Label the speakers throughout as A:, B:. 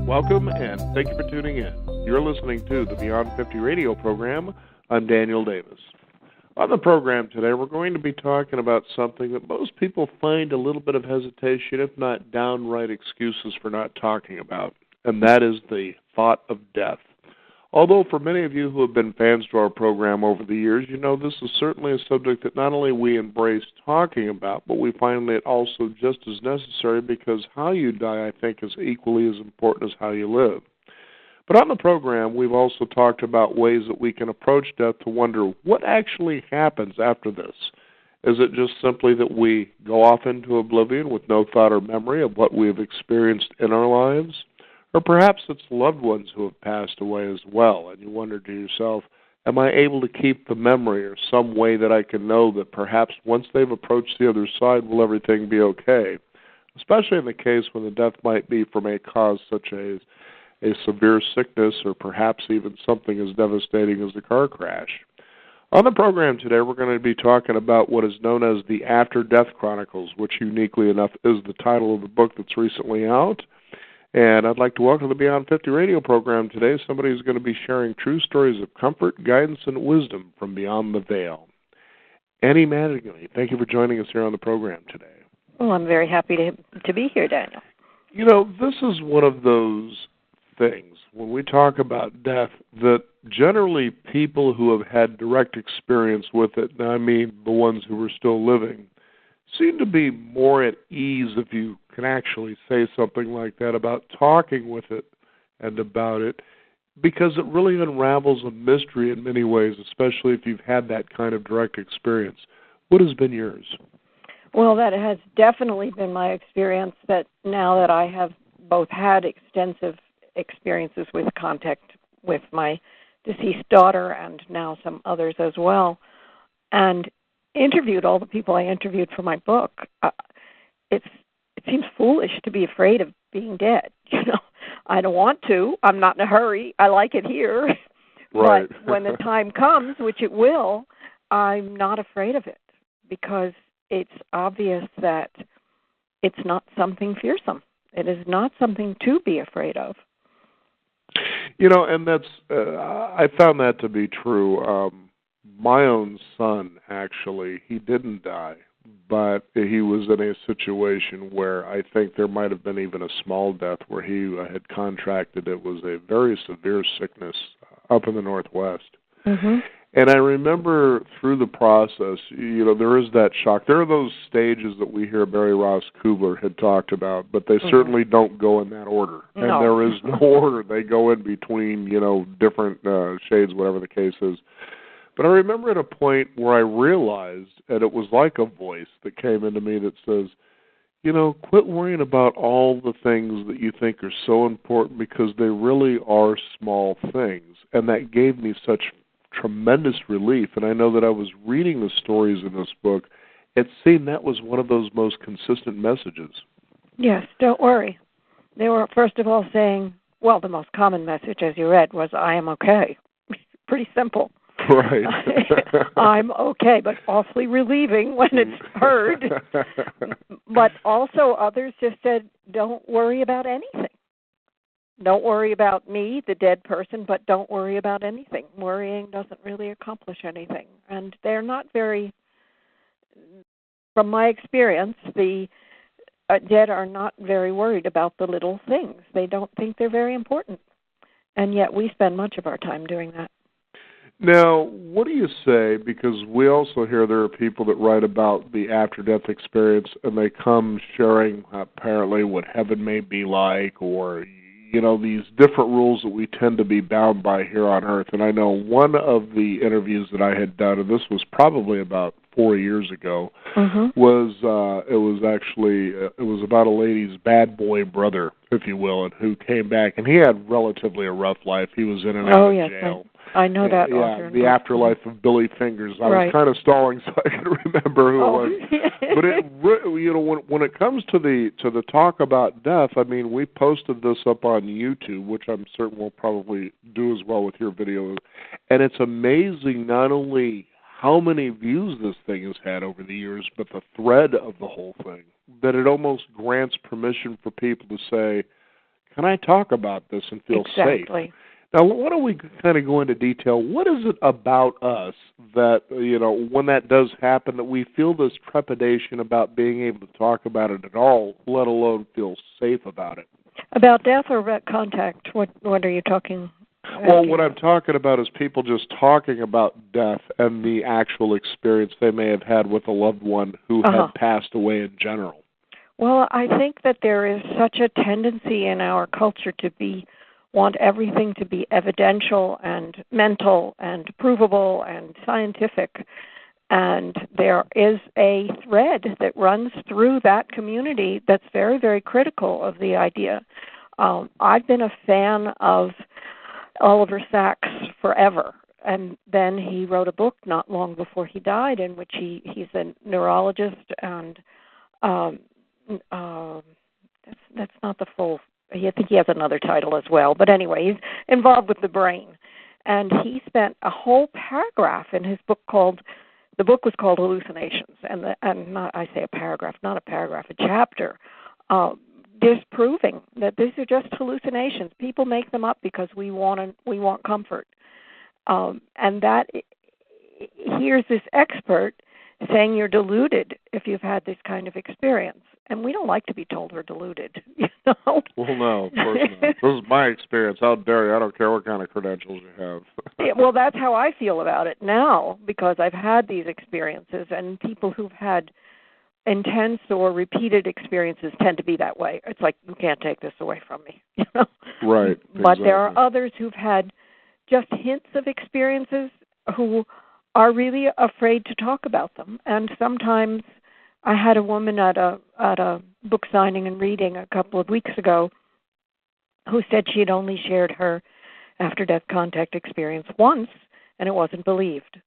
A: Welcome, and thank you for tuning in. You're listening to the Beyond 50 radio program. I'm Daniel Davis. On the program today, we're going to be talking about something that most people find a little bit of hesitation, if not downright excuses for not talking about, and that is the thought of death. Although for many of you who have been fans to our program over the years, you know this is certainly a subject that not only we embrace talking about, but we find it also just as necessary because how you die, I think, is equally as important as how you live. But on the program, we've also talked about ways that we can approach death to wonder what actually happens after this. Is it just simply that we go off into oblivion with no thought or memory of what we have experienced in our lives? Or perhaps it's loved ones who have passed away as well, and you wonder to yourself, am I able to keep the memory or some way that I can know that perhaps once they've approached the other side, will everything be okay? Especially in the case when the death might be from a cause such as a severe sickness or perhaps even something as devastating as a car crash. On the program today, we're going to be talking about what is known as the Death Chronicles, which uniquely enough is the title of the book that's recently out. And I'd like to welcome to the Beyond 50 radio program today somebody who's going to be sharing true stories of comfort, guidance, and wisdom from beyond the veil. Annie Mattingly, thank you for joining us here on the program today.
B: Well, I'm very happy to be here, Daniel.
A: You know, this is one of those things, when we talk about death, that generally people who have had direct experience with it, and I mean the ones who are still living, seem to be more at ease, if you can actually say something like that, about talking with it and about it, because it really unravels a mystery in many ways, especially if you've had that kind of direct experience. What has been yours?
B: Well, that has definitely been my experience, that now that I have both had extensive experiences with contact with my deceased daughter and now some others as well, and interviewed all the people I interviewed for my book, it seems foolish to be afraid of being dead. You know, I don't want to. I'm not in a hurry. I like it here.
A: Right.
B: But when the time comes, which it will, I'm not afraid of it because it's obvious that it's not something fearsome. It is not something to be afraid of.
A: You know, and that's I found that to be true. My own son, actually, he didn't die, but he was in a situation where I think there might have been even a small death where he had contracted. It was a very severe sickness up in the Northwest.
B: Mm-hmm.
A: And I remember through the process, you know, there is that shock. There are those stages that we hear Barry Ross Kubler had talked about, but they certainly don't go in that order.
B: No.
A: And there is no order. They go in between, you know, different shades, whatever the case is. But I remember at a point where I realized, and it was like a voice that came into me that says, you know, quit worrying about all the things that you think are so important because they really are small things. And that gave me such tremendous relief. And I know that I was reading the stories in this book, it seemed that was one of those most consistent messages.
B: Yes, don't worry. They were, first of all, saying, well, the most common message, as you read, was, I am okay. Pretty simple.
A: Right.
B: I'm okay, but awfully relieving when it's heard. But also others just said, don't worry about anything. Don't worry about me, the dead person, but don't worry about anything. Worrying doesn't really accomplish anything. And they're not very, from my experience, the dead are not very worried about the little things. They don't think they're very important. And yet we spend much of our time doing that.
A: Now, what do you say, because we also hear there are people that write about the after-death experience, and they come sharing apparently what heaven may be like, or, you know, these different rules that we tend to be bound by here on Earth. And I know one of the interviews that I had done, and this was probably about 4 years ago, was it was about a lady's bad boy brother, if you will, and who came back, and he had relatively a rough life. He was in and out of jail.
B: I know that.
A: Yeah, The Afterlife of Billy Fingers. I was kind of stalling so I could remember who it was. But you know, when it comes to the talk about death, I mean, we posted this up on YouTube, which I'm certain we'll probably do as well with your video, and it's amazing not only how many views this thing has had over the years, but the thread of the whole thing, that it almost grants permission for people to say, can I talk about this and feel safe?
B: Exactly.
A: Now, why don't we kind of go into detail? What is it about us that, when that does happen, that we feel this trepidation about being able to talk about it at all, let alone feel safe about it?
B: About death or about contact? What are you talking about?
A: Well, what I'm talking about is people just talking about death and the actual experience they may have had with a loved one who had passed away in general.
B: Well, I think that there is such a tendency in our culture to want everything to be evidential and mental and provable and scientific. And there is a thread that runs through that community that's very, very critical of the idea. I've been a fan of Oliver Sacks forever. And then he wrote a book not long before he died in which he's a neurologist, and that's not the full. I think he has another title as well. But anyway, he's involved with the brain. And he spent a whole paragraph in his book the book was called Hallucinations, I say a paragraph, not a paragraph, a chapter, disproving that these are just hallucinations. People make them up because we want comfort. And that here's this expert saying you're deluded if you've had this kind of experience. And we don't like to be told we're deluded,
A: Well, no, of course not. This is my experience. How dare you? I don't care what kind of credentials you have.
B: Well, that's how I feel about it now, because I've had these experiences, and people who've had intense or repeated experiences tend to be that way. It's like, you can't take this away from me.
A: Right.
B: But there are others who've had just hints of experiences who are really afraid to talk about them. And sometimes I had a woman at a book signing and reading a couple of weeks ago who said she had only shared her after-death contact experience once, and it wasn't believed.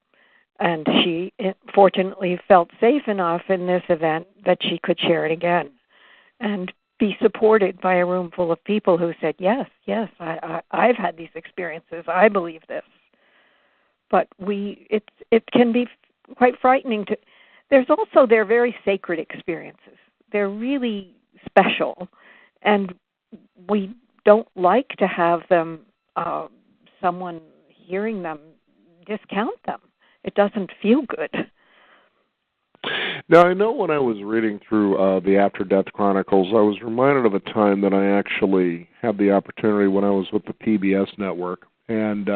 B: And she fortunately felt safe enough in this event that she could share it again and be supported by a room full of people who said, yes, I've had these experiences. I believe this. But it can be quite frightening to. They're very sacred experiences. They're really special, and we don't like to have them, someone hearing them, discount them. It doesn't feel good.
A: Now, I know when I was reading through the Death Chronicles, I was reminded of a time that I actually had the opportunity when I was with the PBS network, and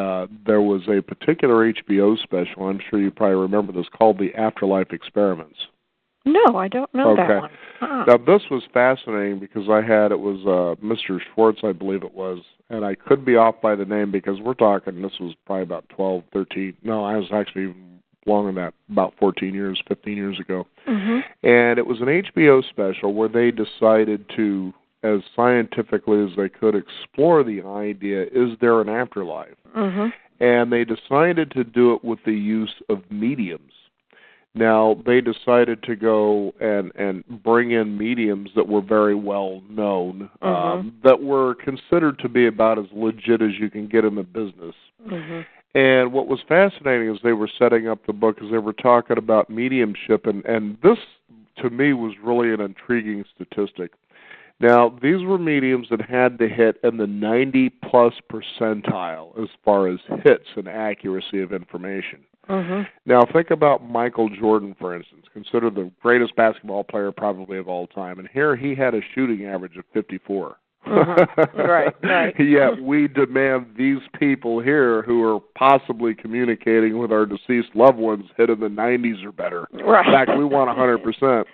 A: there was a particular HBO special, I'm sure you probably remember this, called the Afterlife Experiments.
B: No, I don't know that one.
A: Now, this was fascinating because it was Mr. Schwartz, I believe it was, and I could be off by the name because we're talking, this was probably about 12, 13, no, I was actually even longer than that, about 15 years ago.
B: Mm-hmm.
A: And it was an HBO special where they decided to, as scientifically as they could, explore the idea, is there an afterlife?
B: Mm-hmm.
A: And they decided to do it with the use of mediums. Now, they decided to go and bring in mediums that were very well known, that were considered to be about as legit as you can get in the business.
B: Mm-hmm.
A: And what was fascinating as they were setting up the book is they were talking about mediumship, and this, to me, was really an intriguing statistic. Now, these were mediums that had to hit in the 90-plus percentile as far as hits and accuracy of information.
B: Mm-hmm.
A: Now, think about Michael Jordan, for instance, considered the greatest basketball player probably of all time, and here he had a shooting average of 54.
B: Mm-hmm. Right.
A: Yet we demand these people here who are possibly communicating with our deceased loved ones hit in the 90s or better.
B: Right.
A: In fact, we want 100%.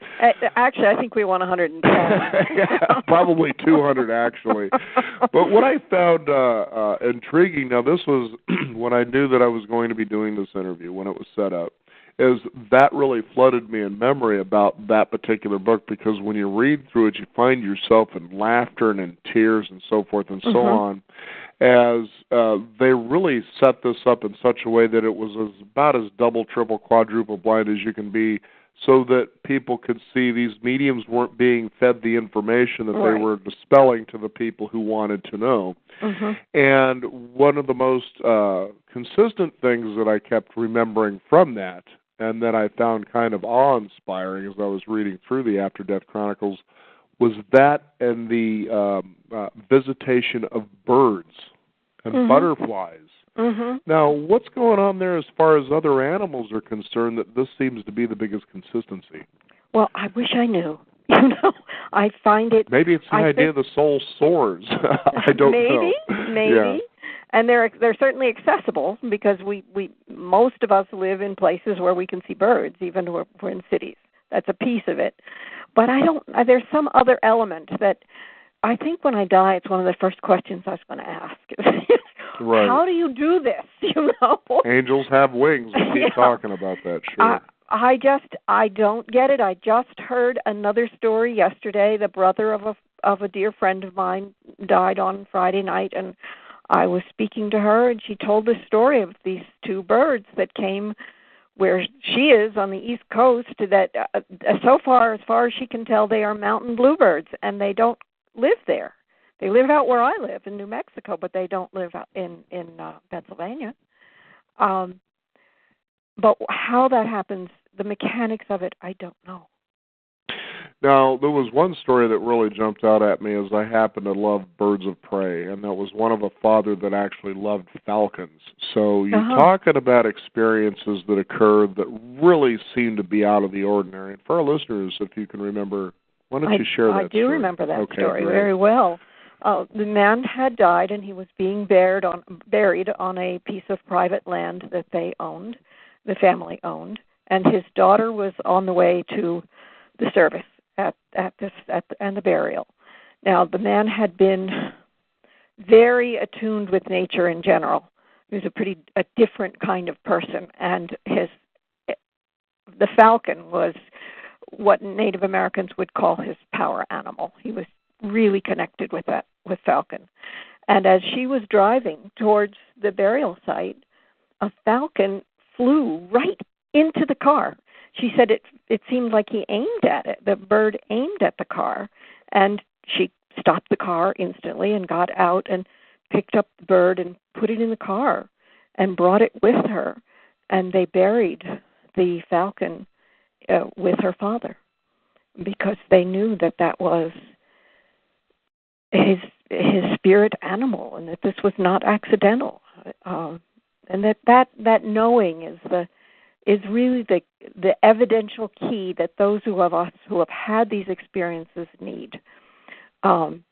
B: Actually, I think we want 110.
A: Yeah, probably 200, actually. But what I found intriguing, now this was when I knew that I was going to be doing this interview, when it was set up, is that really flooded me in memory about that particular book, because when you read through it, you find yourself in laughter and in tears and so forth and so on, as they really set this up in such a way that it was about as double, triple, quadruple blind as you can be, so that people could see these mediums weren't being fed the information that they were dispelling to the people who wanted to know. And one of the most consistent things that I kept remembering from that, and that I found kind of awe-inspiring as I was reading through the Death Chronicles, was that and the visitation of birds and butterflies. Now, what's going on there as far as other animals are concerned that this seems to be the biggest consistency?
B: Well, I wish I knew. I find it...
A: Maybe it's the idea the soul soars. I don't know.
B: Maybe.
A: Yeah.
B: And they're certainly accessible because we most of us live in places where we can see birds, even if we're in cities. That's a piece of it. But there's some other element that I think when I die, it's one of the first questions I was going to ask.
A: Right.
B: How do you do this?
A: Angels have wings. We keep talking about that, sure.
B: I don't get it. I just heard another story yesterday. The brother of a dear friend of mine died on Friday night, and I was speaking to her, and she told the story of these two birds that came where she is on the East Coast, that so far, as far as she can tell, they are mountain bluebirds, and they don't live there. They live out where I live in New Mexico, but they don't live out in Pennsylvania. But how that happens, the mechanics of it, I don't know.
A: Now, there was one story that really jumped out at me as I happen to love birds of prey, and that was one of a father that actually loved falcons. So you're talking about experiences that occurred that really seem to be out of the ordinary. And for our listeners, if you can remember, why don't you share that story?
B: I do remember that story
A: great.
B: very well. The man had died, and he was being buried on a piece of private land that they owned, the family owned, and his daughter was on the way to the service and the burial. Now, the man had been very attuned with nature in general. He was a different kind of person, and the falcon was what Native Americans would call his power animal. He was really connected with falcon. And as she was driving towards the burial site, a falcon flew right into the car. She said it seemed like he aimed at it. The bird aimed at the car, and she stopped the car instantly and got out and picked up the bird and put it in the car and brought it with her. And they buried the falcon with her father because they knew that was his spirit animal, and that this was not accidental, and that knowing is really the evidential key that those of us who have had these experiences need. You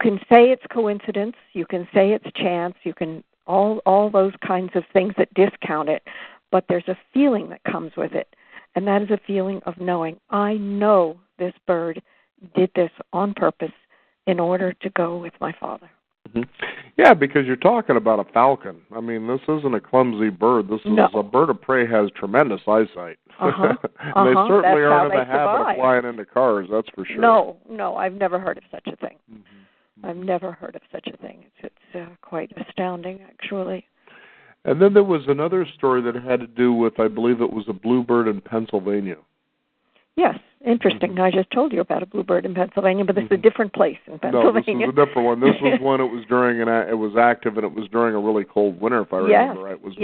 B: can say it's coincidence, you can say it's chance, you can all those kinds of things that discount it, but there's a feeling that comes with it, and that is a feeling of knowing. I know this bird did this on purpose in order to go with my father.
A: Mm-hmm. Yeah, because you're talking about a falcon. I mean, this isn't a clumsy bird. This is a bird of prey has tremendous eyesight. They certainly aren't in the habit of flying into cars, that's for sure.
B: No, I've never heard of such a thing. Mm-hmm. I've never heard of such a thing. It's quite astounding, actually.
A: And then there was another story that had to do with, I believe it was a bluebird in Pennsylvania.
B: Yes, interesting. Mm-hmm. I just told you about a bluebird in Pennsylvania, but this is a different place in Pennsylvania.
A: No, this is a different one. This was one. It was during it was active, and it was during a really cold winter, if I remember right. It was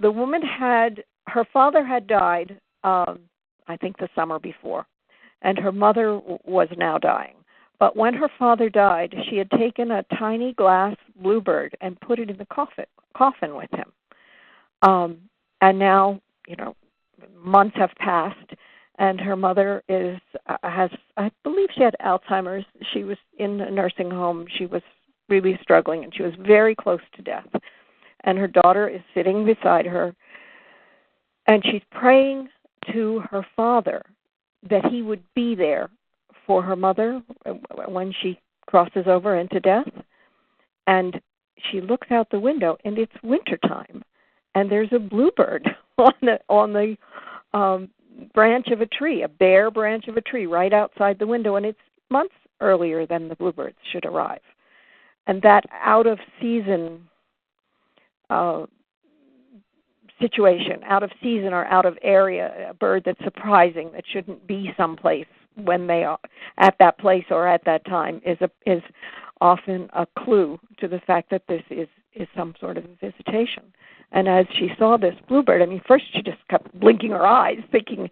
A: the woman her father had died, I think the summer before, and her mother was now dying. But when her father died, she had taken a tiny glass bluebird and put it in the coffin with him. And now, months have passed, and her mother has, I believe she had Alzheimer's. She was in a nursing home. She was really struggling, and she was very close to death. And her daughter is sitting beside her, and she's praying to her father that he would be there for her mother when she crosses over into death. And she looks out the window, and it's wintertime, and there's a bluebird on the branch of a tree, a bare branch of a tree right outside the window, and it's months earlier than the bluebirds should arrive. And that out-of-season situation, out of season or out of area, a bird that's surprising, that shouldn't be someplace when they are at that place or at that time, is often a clue to the fact that this is some sort of a visitation. And as she saw this bluebird, first she just kept blinking her eyes, thinking,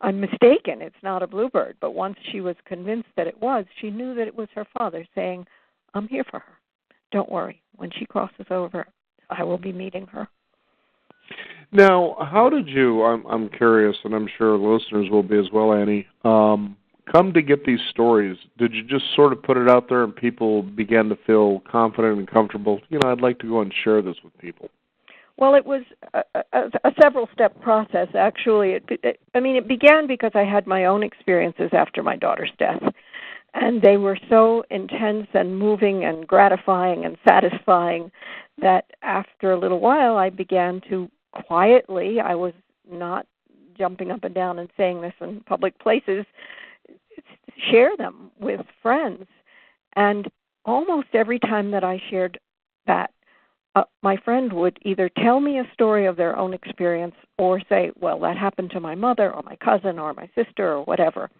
B: I'm mistaken. It's not a bluebird. But once she was convinced that it was, she knew that it was her father saying, I'm here for her. Don't worry. When she crosses over, I will be meeting her.
A: Now, how did you, I'm curious, and I'm sure the listeners will be as well, Annie, come to get these stories? Did you just sort of put it out there and people began to feel confident and comfortable? I'd like to go and share this with people.
B: Well, it was a several-step process, actually. It began because I had my own experiences after my daughter's death, and they were so intense and moving and gratifying and satisfying that after a little while I began to quietly, I was not jumping up and down and saying this in public places, share them with friends. And almost every time that I shared that, my friend would either tell me a story of their own experience or say, well, that happened to my mother or my cousin or my sister or whatever.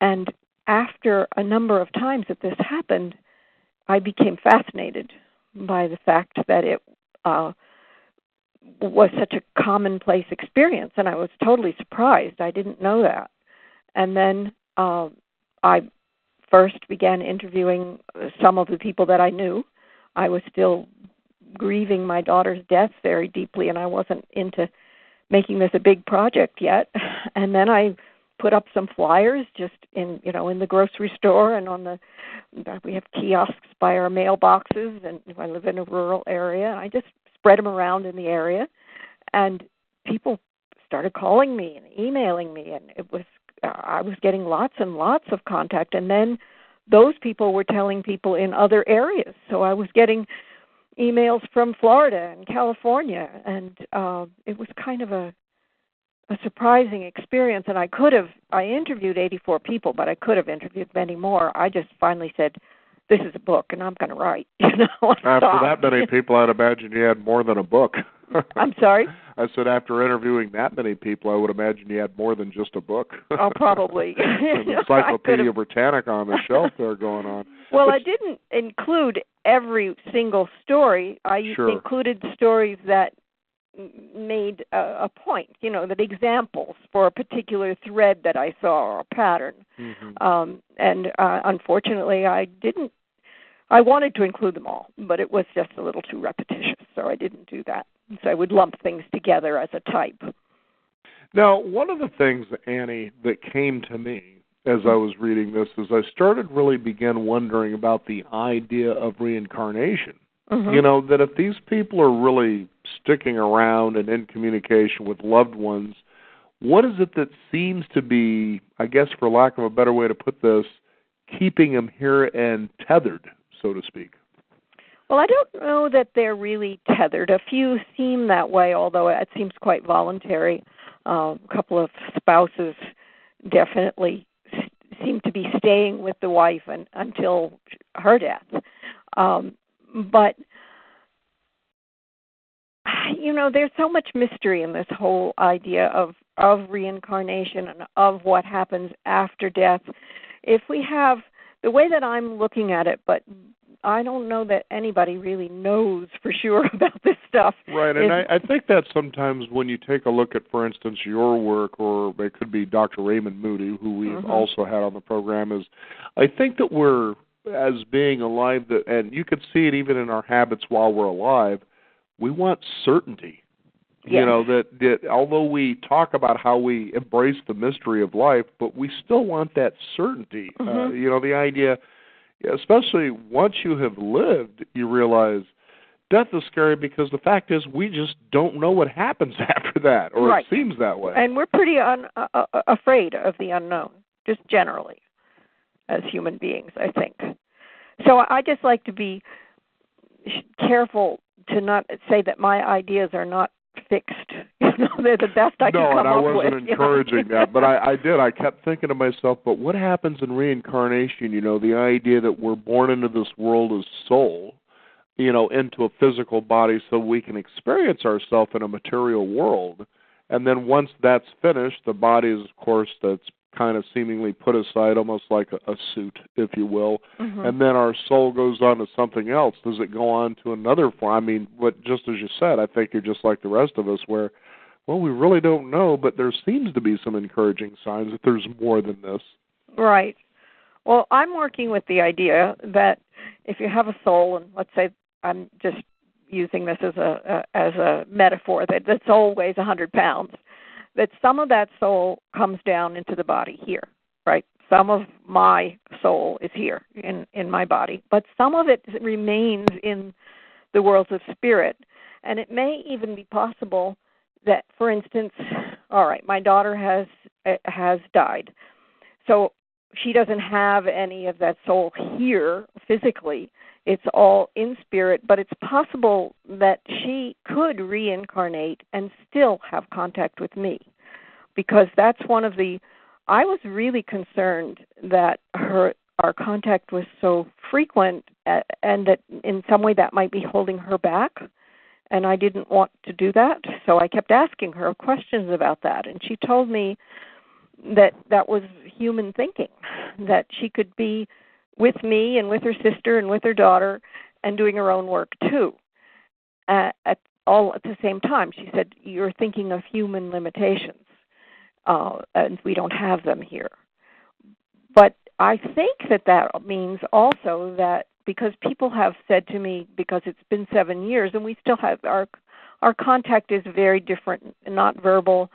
B: And after a number of times that this happened, I became fascinated by the fact that it was such a commonplace experience, and I was totally surprised. I didn't know that. And then I first began interviewing some of the people that I knew. I was still grieving my daughter's death very deeply, and I wasn't into making this a big project yet. And then I put up some flyers just in the grocery store, and we have kiosks by our mailboxes, and I live in a rural area, and I just spread them around in the area, and people started calling me and emailing me, and I was getting lots and lots of contact, and then those people were telling people in other areas. So I was getting emails from Florida and California, and it was kind of a surprising experience. And I interviewed 84 people, but I could have interviewed many more. I just finally said, this is a book, and I'm going to write.
A: After that many people, I'd imagine you had more than a book.
B: I'm sorry?
A: I said after interviewing that many people, I would imagine you had more than just a book.
B: Oh, probably.
A: An Encyclopedia Britannica on the shelf there going on.
B: Well, I didn't include every single story. I included stories that made a point, that examples for a particular thread that I saw or a pattern. Mm-hmm. And unfortunately, I wanted to include them all, but it was just a little too repetitious, so I didn't do that. So I would lump things together as a type.
A: Now, one of the things, Annie, that came to me as I was reading this is I started really begin wondering about the idea of reincarnation. Mm-hmm. That if these people are really sticking around and in communication with loved ones, what is it that seems to be, I guess for lack of a better way to put this, keeping them here and tethered, so to speak?
B: Well, I don't know that they're really tethered. A few seem that way, although it seems quite voluntary. A couple of spouses definitely seem to be staying with the wife until her death. But, there's so much mystery in this whole idea of reincarnation and of what happens after death. If we have, the way that I'm looking at it, but I don't know that anybody really knows for sure about this stuff.
A: Right, and I think that sometimes when you take a look at, for instance, your work, or it could be Dr. Raymond Moody, who we've mm-hmm. also had on the program, is I think that we're, as being alive, and you could see it even in our habits while we're alive, we want certainty. Yes. That although we talk about how we embrace the mystery of life, but we still want that certainty. Mm-hmm. The idea, especially once you have lived, you realize death is scary because the fact is we just don't know what happens after that, or right. It seems that way.
B: And we're pretty afraid of the unknown, just generally, as human beings, I think. So I just like to be careful to not say that my ideas are not fixed. They're the best I can come up with. No, and I
A: wasn't encouraging that, but I did. I kept thinking to myself, but what happens in reincarnation? The idea that we're born into this world as soul, into a physical body so we can experience ourselves in a material world. And then once that's finished, the body is, of course, that's kind of seemingly put aside, almost like a suit, if you will. Mm-hmm. And then our soul goes on to something else. Does it go on to another form? Just as you said, I think you're just like the rest of us, where well, we really don't know, but there seems to be some encouraging signs that there's more than this.
B: Right. Well, I'm working with the idea that if you have a soul, and let's say I'm just using this as a metaphor, that the soul weighs 100 pounds, that some of that soul comes down into the body here, right? Some of my soul is here in my body, but some of it remains in the worlds of spirit. And it may even be possible that, for instance, all right, my daughter has died. So she doesn't have any of that soul here physically. It's all in spirit, but it's possible that she could reincarnate and still have contact with me, because that's one of the, I was really concerned that our contact was so frequent and that in some way that might be holding her back, and I didn't want to do that, so I kept asking her questions about that, and she told me that was human thinking, that she could be with me and with her sister and with her daughter and doing her own work too, all at the same time. She said, you're thinking of human limitations, and we don't have them here. But I think that means also that because people have said to me, because it's been 7 years and we still have, our contact is very different, not verbal,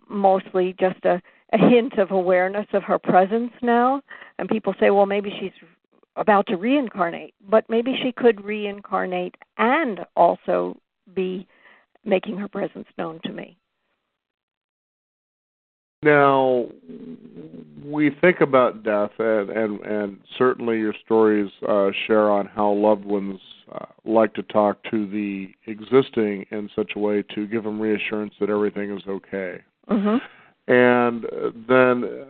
B: mostly just a hint of awareness of her presence now. And people say, well, maybe she's about to reincarnate, but maybe she could reincarnate and also be making her presence known to me.
A: Now, we think about death, and certainly your stories share on how loved ones like to talk to the existing in such a way to give them reassurance that everything is okay.
B: Mm-hmm.
A: And then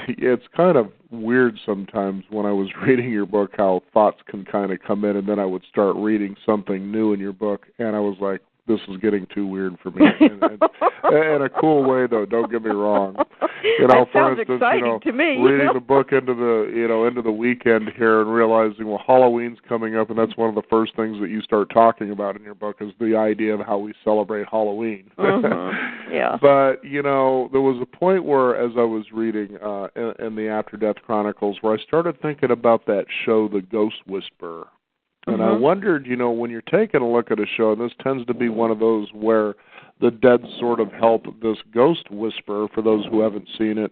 A: it's kind of weird sometimes when I was reading your book how thoughts can kind of come in, and then I would start reading something new in your book, and I was like, this is getting too weird for me. In a cool way, though. Don't get me wrong.
B: That
A: for
B: sounds
A: instance,
B: exciting to me.
A: Reading the book into the weekend here and realizing, well, Halloween's coming up, and that's one of the first things that you start talking about in your book is the idea of how we celebrate Halloween.
B: Mm-hmm. Yeah.
A: But there was a point where, as I was reading in the After Death Chronicles, where I started thinking about that show, The Ghost Whisperer. And I wondered, when you're taking a look at a show, and this tends to be one of those where the dead sort of help this ghost whisperer, for those who haven't seen it,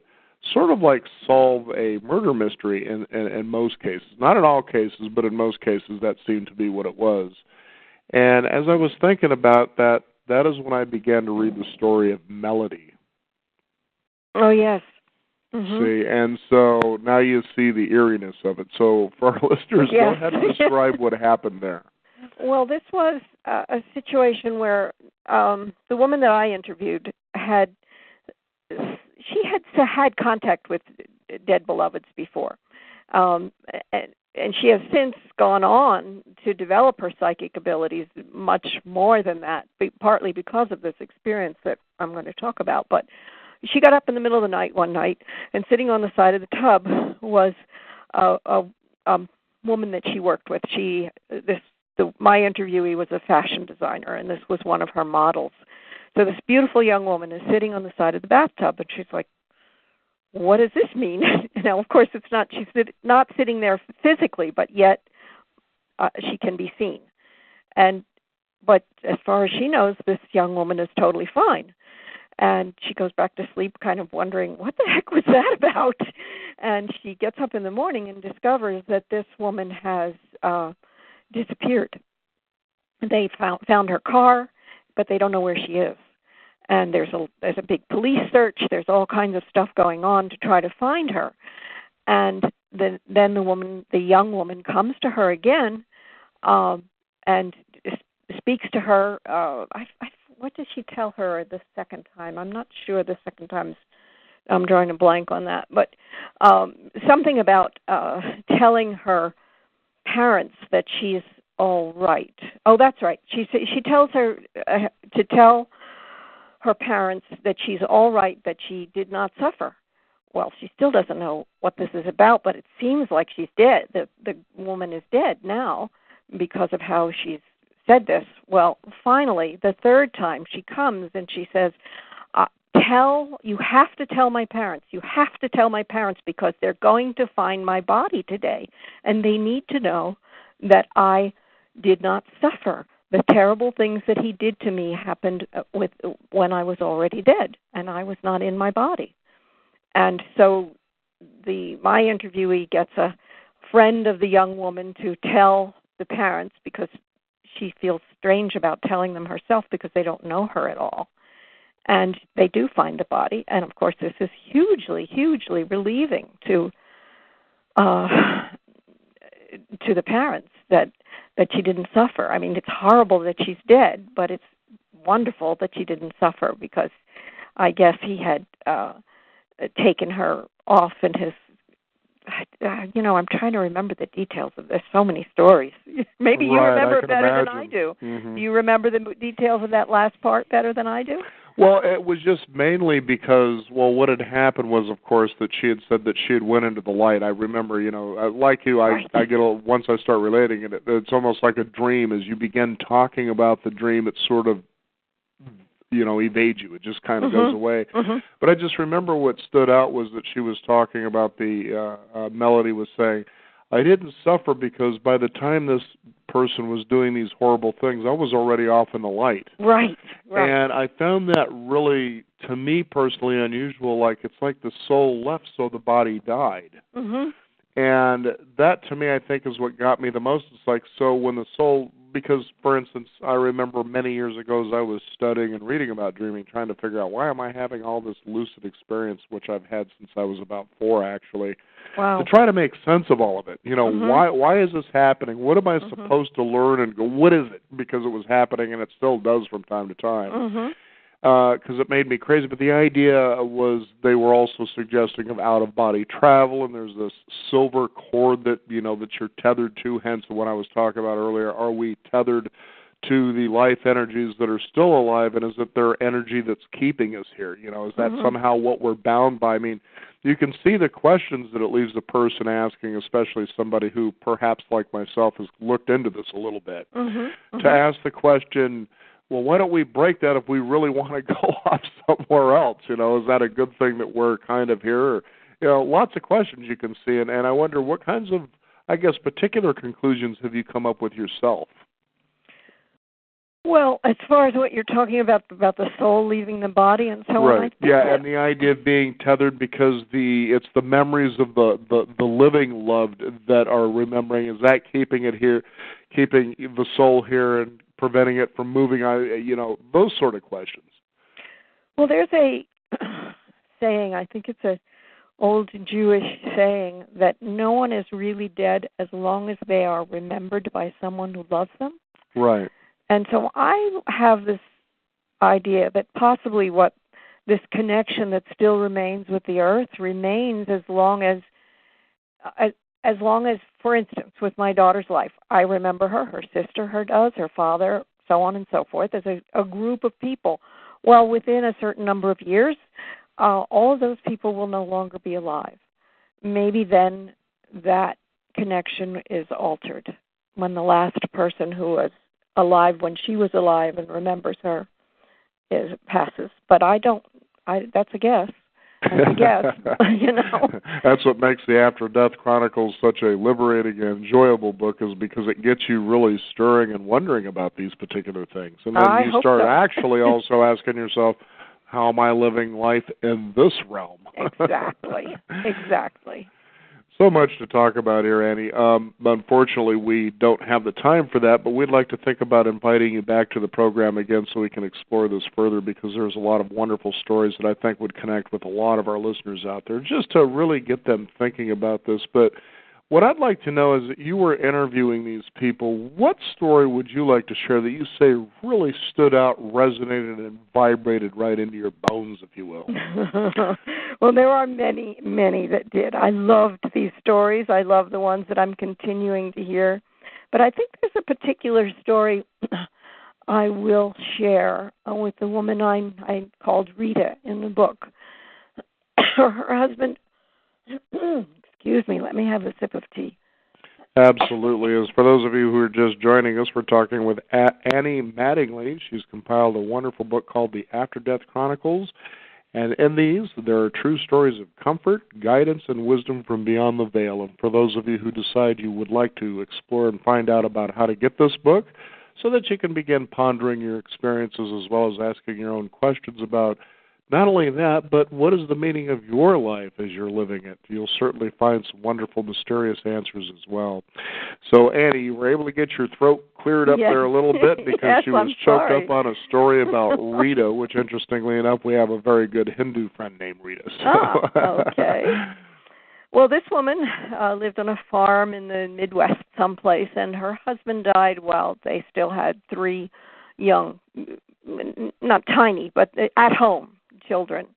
A: sort of like solve a murder mystery in most cases. Not in all cases, but in most cases that seemed to be what it was. And as I was thinking about that, that is when I began to read the story of Melody.
B: Oh, yes. Mm-hmm.
A: See, and so now you see the eeriness of it. So for our listeners, go ahead and describe what happened there.
B: Well, this was a situation where the woman that I interviewed had contact with dead beloveds before, and she has since gone on to develop her psychic abilities much more than that, partly because of this experience that I'm going to talk about, but she got up in the middle of the night one night, and sitting on the side of the tub was a woman that she worked with. My interviewee was a fashion designer, and this was one of her models. So this beautiful young woman is sitting on the side of the bathtub, and she's like, what does this mean? Now, of course, she's not sitting there physically, but yet she can be seen. But as far as she knows, this young woman is totally fine. And she goes back to sleep kind of wondering, what the heck was that about? And she gets up in the morning and discovers that this woman has disappeared. They found her car, but they don't know where she is. And there's a big police search. There's all kinds of stuff going on to try to find her. And then the young woman comes to her again and speaks to her. What did she tell her the second time? I'm not sure the second time. I'm drawing a blank on that. But something about telling her parents that she's all right. Oh, that's right. She tells her to tell her parents that she's all right, that she did not suffer. Well, she still doesn't know what this is about, but it seems like she's dead. The woman is dead now because of how she's said this. Well, finally, the third time she comes and she says, you have to tell my parents. You have to tell my parents because they're going to find my body today. And they need to know that I did not suffer. The terrible things that he did to me happened when I was already dead and I was not in my body. And so my interviewee gets a friend of the young woman to tell the parents because she feels strange about telling them herself because they don't know her at all. And they do find the body. And, of course, this is hugely, hugely relieving to the parents that she didn't suffer. I mean, it's horrible that she's dead, but it's wonderful that she didn't suffer because I guess he had taken her off in his, I'm trying to remember the details of this. So many stories. Maybe you remember it better than I do.
A: Mm-hmm.
B: Do you remember the details of that last part better than I do?
A: Well, it was just mainly because, what had happened was, of course, that she had said that she had went into the light. I remember, like you, I get once I start relating it, it's almost like a dream. As you begin talking about the dream, it sort of, evades you. It just kind of goes away.
B: Mm-hmm.
A: But I just remember what stood out was that she was talking about Melody was saying, I didn't suffer because by the time this person was doing these horrible things, I was already off in the light.
B: Right.
A: And I found that really, to me personally, unusual. Like it's like the soul left, so the body died.
B: Mm-hmm.
A: And that, to me, I think is what got me the most. It's like, so when the soul, because, for instance, I remember many years ago as I was studying and reading about dreaming, trying to figure out why am I having all this lucid experience, which I've had since I was about 4, actually.
B: Wow.
A: To try to make sense of all of it. Why is this happening? What am I supposed to learn and go, what is it? Because it was happening, and it still does from time to time. Because it made me crazy. But the idea was they were also suggesting of out-of-body travel, and there's this silver cord that, that you're tethered to, hence what I was talking about earlier. Are we tethered to the life energies that are still alive, and is it their energy that's keeping us here? Is that somehow what we're bound by? I mean, you can see the questions that it leaves the person asking, especially somebody who perhaps like myself has looked into this a little bit, to ask the question, well, why don't we break that if we really want to go off somewhere else? Is that a good thing that we're kind of here? Lots of questions you can see, and I wonder what kinds of, particular conclusions have you come up with yourself?
B: Well, as far as what you're talking about the soul leaving the body and so on.
A: Right. Yeah, and the idea of being tethered because it's the memories of the living loved that are remembering. Is that keeping it here, keeping the soul here and preventing it from moving? Those sort of questions.
B: Well, there's a saying, I think it's an old Jewish saying, that no one is really dead as long as they are remembered by someone who loves them.
A: Right.
B: And so I have this idea that possibly what this connection that still remains with the earth remains as long as, for instance, with my daughter's life, I remember her sister, her father, so on and so forth, as a group of people. Well, within a certain number of years, all of those people will no longer be alive. Maybe then that connection is altered when the last person who was alive when she was alive and remembers her passes. But that's a guess. That's a guess,
A: That's what makes the Death Chronicles such a liberating and enjoyable book, is because it gets you really stirring and wondering about these particular things. And then you start actually also asking yourself, how am I living life in this realm?
B: Exactly.
A: So much to talk about here, Annie. Unfortunately, we don't have the time for that, but we'd like to think about inviting you back to the program again so we can explore this further, because there's a lot of wonderful stories that I think would connect with a lot of our listeners out there, just to really get them thinking about this. But what I'd like to know is that you were interviewing these people. What story would you like to share that you say really stood out, resonated, and vibrated right into your bones, if you will?
B: Well, there are many, many that did. I loved these stories. I love the ones that I'm continuing to hear. But I think there's a particular story I will share with the woman I called Rita in the book. Her husband... Excuse me, let me have a sip of tea.
A: Absolutely. As for those of you who are just joining us, we're talking with Annie Mattingly. She's compiled a wonderful book called The Death Chronicles. And in these, there are true stories of comfort, guidance, and wisdom from beyond the veil. And for those of you who decide you would like to explore and find out about how to get this book so that you can begin pondering your experiences as well as asking your own questions about not only that, but what is the meaning of your life as you're living it? You'll certainly find some wonderful, mysterious answers as well. So, Annie, you were able to get your throat cleared up there a little bit because
B: yes,
A: she was choked up on a story about Rita, which, interestingly enough, we have a very good Hindu friend named Rita. So.
B: Okay. Well, this woman lived on a farm in the Midwest someplace, and her husband died while they still had 3 young, not tiny, but at home children.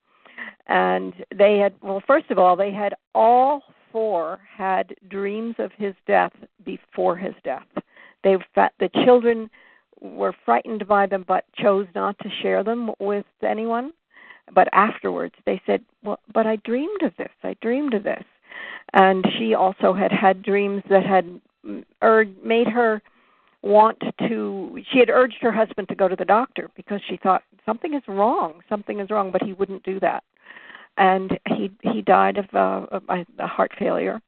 B: And they had, well, first of all, they had all 4 had dreams of his death before his death. The children were frightened by them but chose not to share them with anyone. But afterwards they said, well, but I dreamed of this. And she also had dreams that had made her she had urged her husband to go to the doctor because she thought something is wrong, but he wouldn't do that. And he died of a heart failure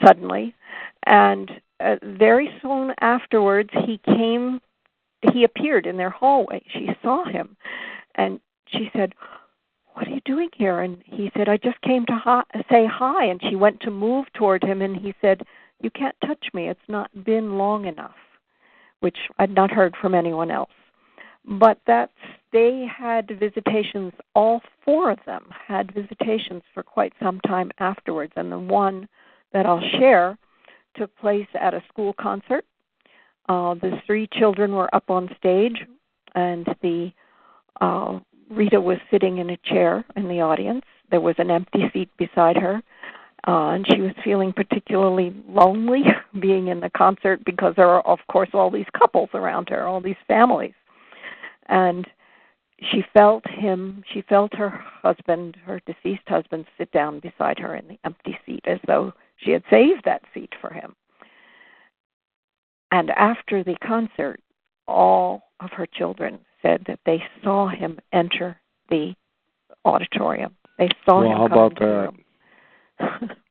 B: suddenly. And very soon afterwards, he appeared in their hallway. She saw him, and she said, "What are you doing here?" And he said, "I just came to say hi." And she went to move toward him, and he said, "You can't touch me. It's not been long enough," which I'd not heard from anyone else. But they had visitations, all 4 of them had visitations for quite some time afterwards. And the one that I'll share took place at a school concert. The 3 children were up on stage, and Rita was sitting in a chair in the audience. There was an empty seat beside her. And she was feeling particularly lonely being in the concert because there are, of course, all these couples around her, all these families. And she felt her husband, her deceased husband, sit down beside her in the empty seat as though she had saved that seat for him. And after the concert, all of her children said that they saw him enter the auditorium. They saw him come into the room.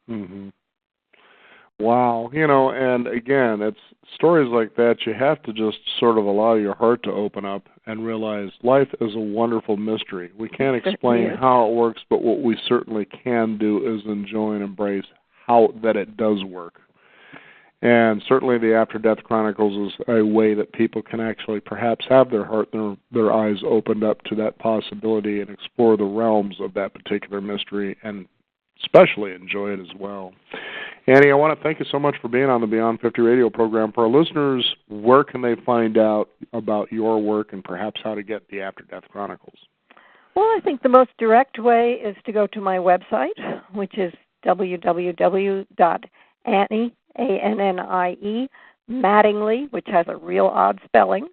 A: Mm-hmm. Wow. And again, it's stories like that you have to just sort of allow your heart to open up and realize life is a wonderful mystery. We can't explain how it works, but what we certainly can do is enjoy and embrace how that it does work. And certainly the After Death Chronicles is a way that people can actually perhaps have their heart and their eyes opened up to that possibility and explore the realms of that particular mystery and especially enjoy it as well. Annie, I want to thank you so much for being on the Beyond 50 radio program. For our listeners, where can they find out about your work and perhaps how to get the After Death Chronicles?
B: Well, I think the most direct way is to go to my website, which is www.Annie, A-N-N-I-E, Mattingly, which has a real odd spelling,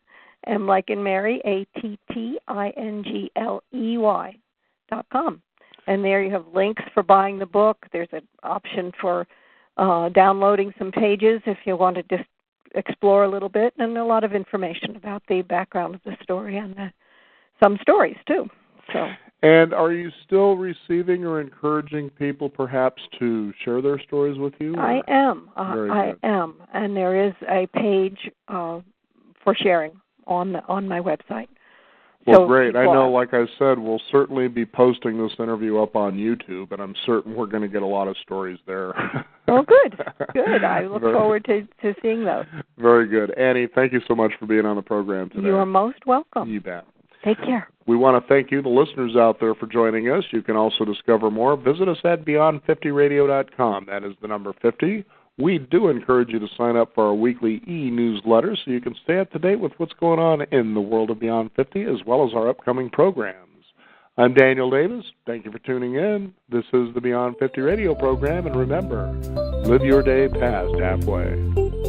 B: M like in Mary, ATTINGLEY.com. And there you have links for buying the book. There's an option for downloading some pages if you want to just explore a little bit, and a lot of information about the background of the story and some stories, too. So.
A: And are you still receiving or encouraging people perhaps to share their stories with you?
B: I am. I am. And there is a page for sharing on my website.
A: Well, so great. I know, like I said, we'll certainly be posting this interview up on YouTube, and I'm certain we're going to get a lot of stories there.
B: Oh, good. Good. I look forward to seeing those.
A: Very good. Annie, thank you so much for being on the program today.
B: You are most welcome.
A: You bet.
B: Take care.
A: We want to thank you, the listeners out there, for joining us. You can also discover more. Visit us at beyond50radio.com. That is the number 50. We do encourage you to sign up for our weekly e-newsletter so you can stay up to date with what's going on in the world of Beyond 50 as well as our upcoming programs. I'm Daniel Davis. Thank you for tuning in. This is the Beyond 50 radio program, and remember, live your day past halfway.